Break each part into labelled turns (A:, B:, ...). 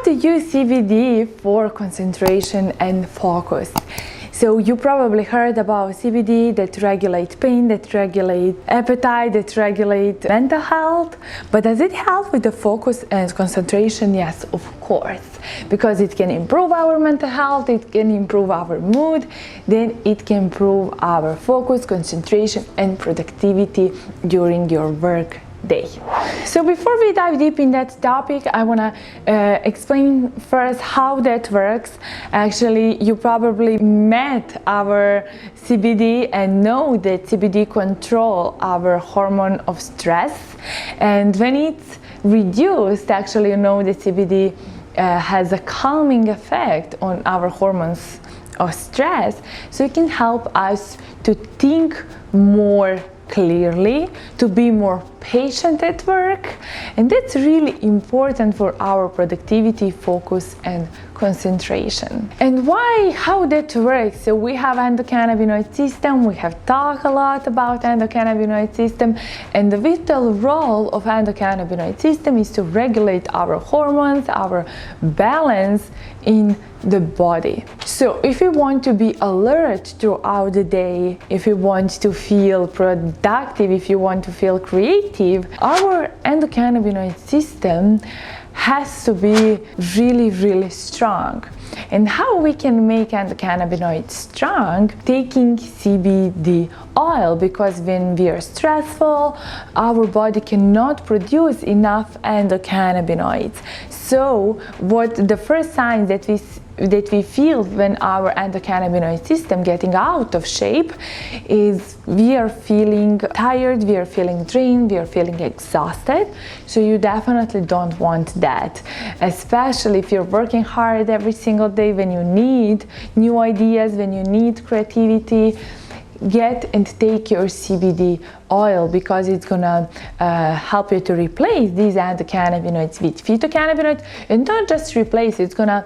A: to use CBD for concentration and focus. So you probably heard about CBD that regulate pain, that regulate appetite, that regulate mental health. But does it help with the focus and concentration? Yes, of course. Because it can improve our mental health, it can improve our mood, then it can improve our focus, concentration and productivity during your work day. So before we dive deep in that topic, I want to explain first how that works. Actually, you probably met our CBD and know that CBD control our hormone of stress, and when it's reduced, actually you know that CBD has a calming effect on our hormones of stress, so it can help us to think more clearly, to be more patient at work, and that's really important for our productivity, focus and concentration. And how that works? So we have endocannabinoid system, we have talked a lot about endocannabinoid system, and the vital role of endocannabinoid system is to regulate our hormones, our balance in the body. So if you want to be alert throughout the day, if you want to feel productive, if you want to feel creative, our endocannabinoid system has to be really strong. And how we can make endocannabinoids strong? Taking CBD oil, because when we are stressful, our body cannot produce enough endocannabinoids. So what the first sign that we feel when our endocannabinoid system getting out of shape is we are feeling tired, we are feeling drained, we are feeling exhausted. So you definitely don't want that, especially if you're working hard every single day, when you need new ideas, when you need creativity. Get and take your CBD oil, because it's gonna help you to replace these endocannabinoids with phytocannabinoids, and not just replace, it's gonna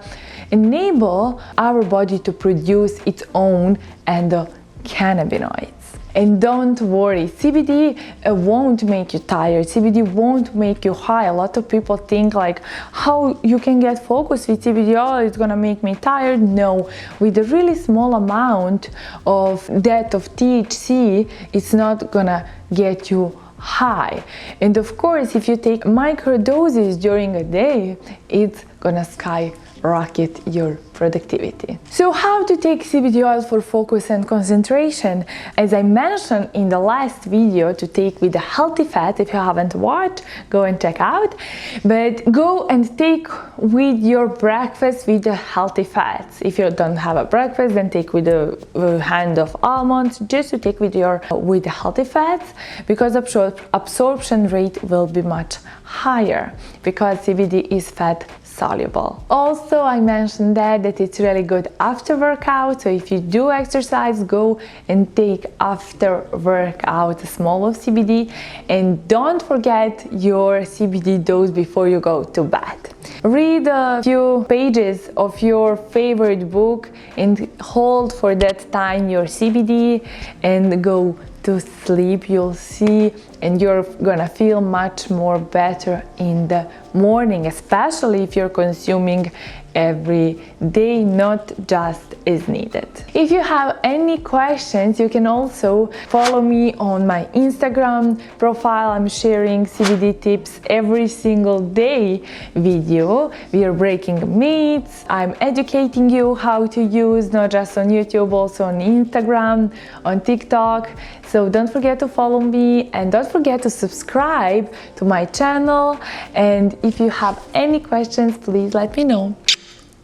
A: enable our body to produce its own endocannabinoids. And don't worry, CBD won't make you tired, CBD won't make you high. A lot of people think like, how you can get focused with CBD oil, it's gonna make me tired. No, with a really small amount of that of THC, it's not gonna get you high. And of course, if you take micro doses during a day, it's gonna skyrocket your productivity. So how to take CBD oil for focus and concentration? As I mentioned in the last video, to take with a healthy fat. If you haven't watched, go and check out. But go and take with your breakfast with the healthy fats. If you don't have a breakfast, then take with a hand of almonds, just to take with the healthy fats, because absorption rate will be much higher, because CBD is fat soluble. Also, I mentioned that it's really good after workout. So if you do exercise, go and take after workout a small of CBD, and don't forget your CBD dose before you go to bed. Read a few pages of your favorite book and hold for that time your CBD and go to sleep. You'll see, and you're gonna feel much more better in the morning, especially if you're consuming every day, not just as needed. If you have any questions, you can also follow me on my Instagram profile. I'm sharing CBD tips every single day video. We are breaking myths. I'm educating you how to use, not just on YouTube, also on Instagram, on TikTok. So don't forget to follow me, and don't forget to subscribe to my channel. And if you have any questions, please let me know.